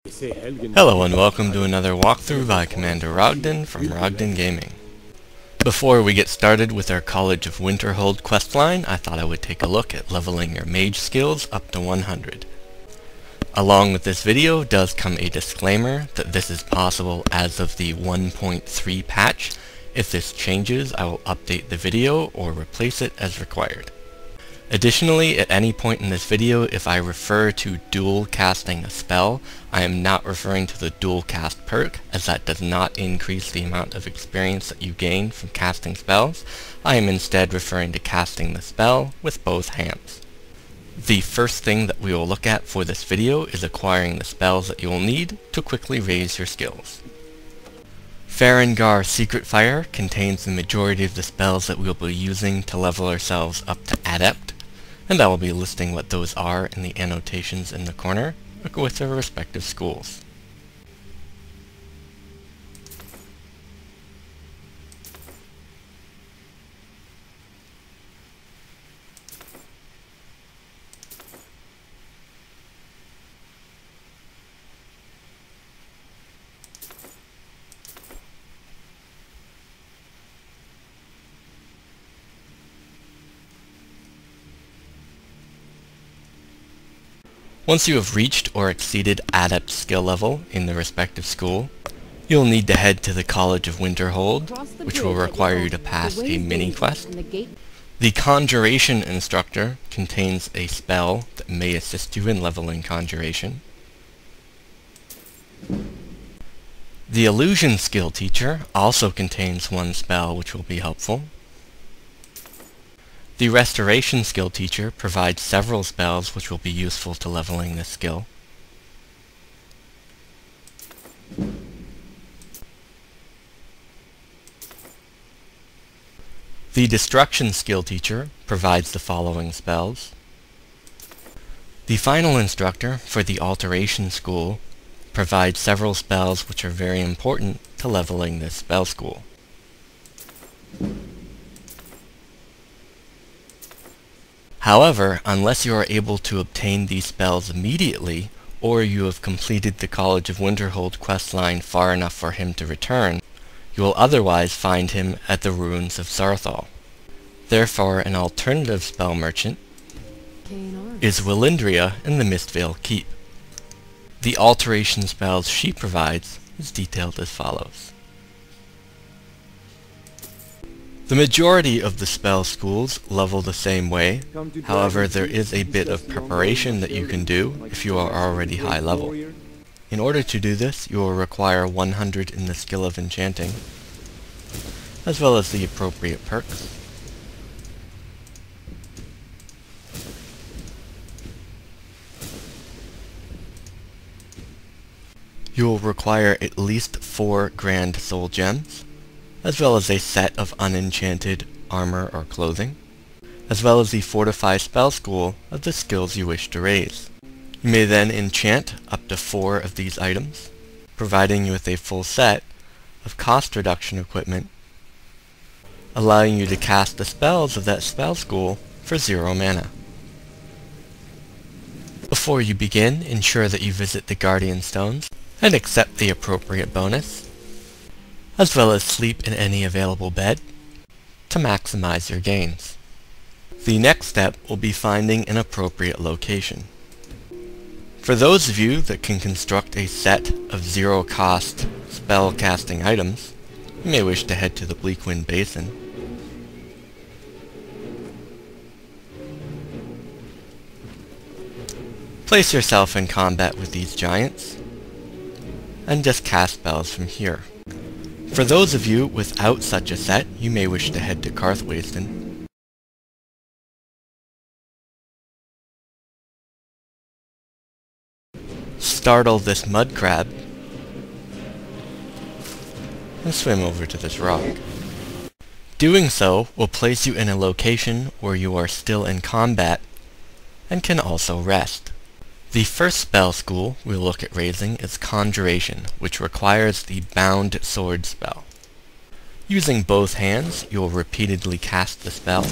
Hello and welcome to another walkthrough by Commander Rogden from Rogden Gaming. Before we get started with our College of Winterhold questline, I thought I would take a look at leveling your mage skills up to 100. Along with this video does come a disclaimer that this is possible as of the 1.3 patch. If this changes, I will update the video or replace it as required. Additionally, at any point in this video, if I refer to dual casting a spell, I am not referring to the dual cast perk, as that does not increase the amount of experience that you gain from casting spells. I am instead referring to casting the spell with both hands. The first thing that we will look at for this video is acquiring the spells that you will need to quickly raise your skills. Farengar Secret Fire contains the majority of the spells that we will be using to level ourselves up to Adept, and I will be listing what those are in the annotations in the corner with their respective schools. Once you have reached or exceeded Adept skill level in the respective school, you'll need to head to the College of Winterhold, which will require you to pass a mini-quest. The Conjuration instructor contains a spell that may assist you in leveling Conjuration. The Illusion skill teacher also contains one spell which will be helpful. The Restoration skill teacher provides several spells which will be useful to leveling this skill. The Destruction skill teacher provides the following spells. The final instructor for the Alteration school provides several spells which are very important to leveling this spell school. However, unless you are able to obtain these spells immediately, or you have completed the College of Winterhold questline far enough for him to return, you will otherwise find him at the ruins of Zarthal. Therefore, an alternative spell merchant is Willindria in the Mistvale Keep. The alteration spells she provides is detailed as follows. The majority of the spell schools level the same way, however there is a bit of preparation that you can do if you are already high level. In order to do this, you will require 100 in the skill of enchanting, as well as the appropriate perks. You will require at least 4 Grand Soul Gems, as well as a set of unenchanted armor or clothing, as well as the Fortify spell school of the skills you wish to raise. You may then enchant up to 4 of these items, providing you with a full set of cost reduction equipment, allowing you to cast the spells of that spell school for 0 mana. Before you begin, ensure that you visit the Guardian Stones and accept the appropriate bonus, as well as sleep in any available bed to maximize your gains. The next step will be finding an appropriate location. For those of you that can construct a set of 0 cost spell casting items, you may wish to head to the Bleakwind Basin. Place yourself in combat with these giants, and just cast spells from here. For those of you without such a set, you may wish to head to Karthwasten. Startle this mud crab, and swim over to this rock. Doing so will place you in a location where you are still in combat, and can also rest. The first spell school we'll look at raising is Conjuration, which requires the Bound Sword spell. Using both hands, you'll repeatedly cast the spell,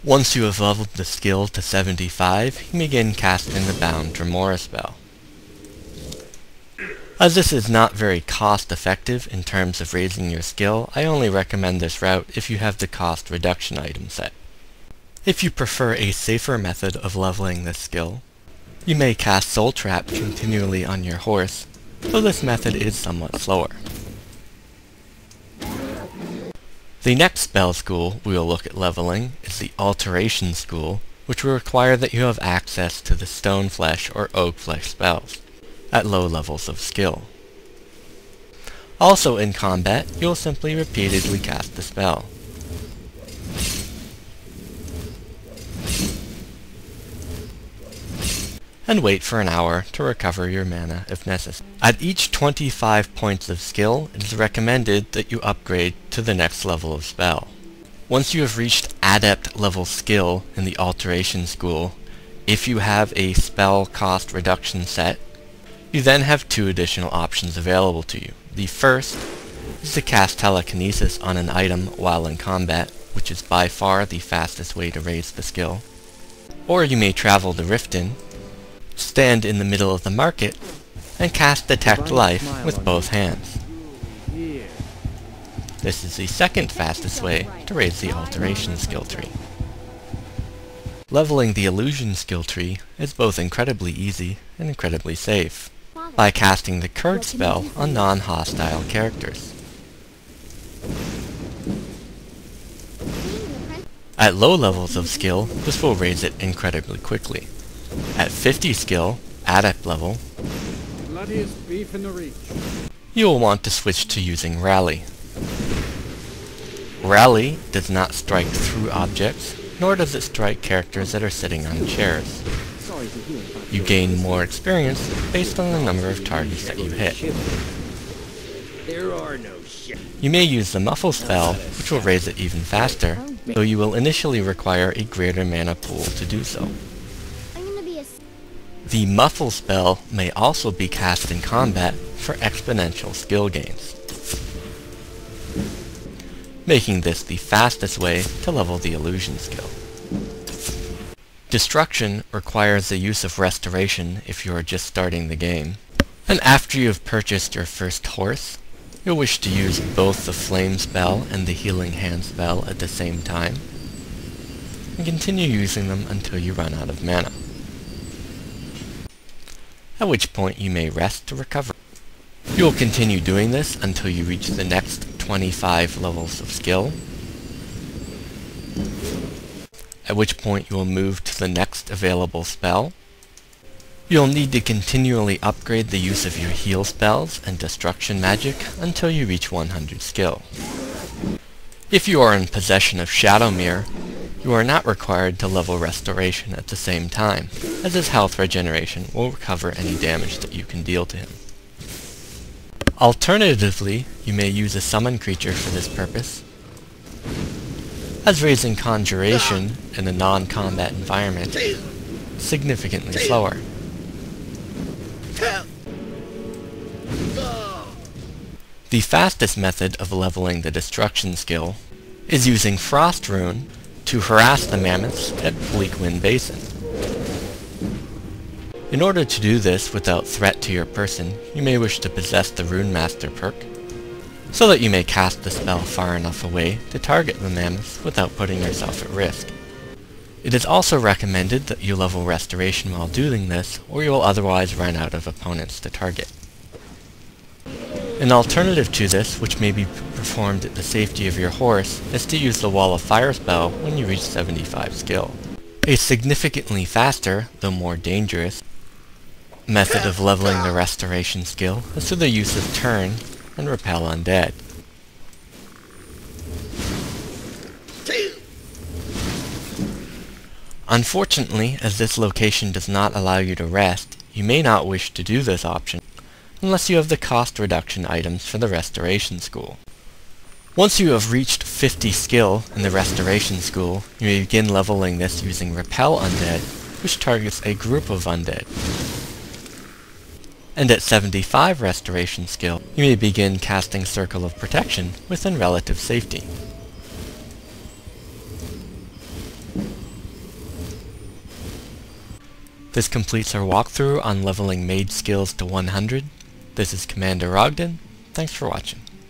Once you have leveled the skill to 75, you begin casting the Bound Remora spell. As this is not very cost effective in terms of raising your skill, I only recommend this route if you have the cost reduction item set. If you prefer a safer method of leveling this skill, you may cast Soul Trap continually on your horse, though this method is somewhat slower. The next spell school we will look at leveling is the Alteration school, which will require that you have access to the Stone Flesh or Oak Flesh spells at low levels of skill. Also in combat, you will simply repeatedly cast the spell. And wait for an hour to recover your mana if necessary. At each 25 points of skill, it is recommended that you upgrade to the next level of spell. Once you have reached Adept level skill in the Alteration school, if you have a spell cost reduction set, you then have two additional options available to you. The first is to cast Telekinesis on an item while in combat, which is by far the fastest way to raise the skill. Or you may travel to Riften, stand in the middle of the market, and cast Detect Life with both hands. This is the second fastest way to raise the Alteration skill tree. Leveling the Illusion skill tree is both incredibly easy and incredibly safe, by casting the Curd spell on non-hostile characters. At low levels of skill, this will raise it incredibly quickly. At 50 skill, Adept level, you will want to switch to using Rally. Rally does not strike through objects, nor does it strike characters that are sitting on chairs. You gain more experience based on the number of targets that you hit. You may use the Muffle spell, which will raise it even faster, though you will initially require a greater mana pool to do so. The Muffle spell may also be cast in combat for exponential skill gains, making this the fastest way to level the Illusion skill. Destruction requires the use of Restoration if you are just starting the game, and after you have purchased your first horse, you'll wish to use both the Flame spell and the Healing Hand spell at the same time, and continue using them until you run out of mana, at which point you may rest to recover. You will continue doing this until you reach the next 25 levels of skill, at which point you will move to the next available spell. You'll need to continually upgrade the use of your heal spells and destruction magic until you reach 100 skill. If you are in possession of Shadowmere, you are not required to level Restoration at the same time, as his health regeneration will recover any damage that you can deal to him. Alternatively, you may use a summon creature for this purpose, as raising Conjuration in a non-combat environment is significantly slower. The fastest method of leveling the Destruction skill is using Frost Rune to harass the mammoths at Bleakwind Basin. In order to do this without threat to your person, you may wish to possess the Rune Master perk, so that you may cast the spell far enough away to target the mammoths without putting yourself at risk. It is also recommended that you level Restoration while doing this, or you will otherwise run out of opponents to target. An alternative to this, which may be performed at the safety of your horse, is to use the Wall of Fire spell when you reach 75 skill. A significantly faster, though more dangerous, method of leveling the Restoration skill is through the use of Turn and Repel Undead. Unfortunately, as this location does not allow you to rest, you may not wish to do this option unless you have the cost reduction items for the Restoration school. Once you have reached 50 skill in the Restoration school, you may begin leveling this using Repel Undead, which targets a group of undead. And at 75 Restoration skill, you may begin casting Circle of Protection within relative safety. This completes our walkthrough on leveling mage skills to 100. This is Commander Ogden. Thanks for watching.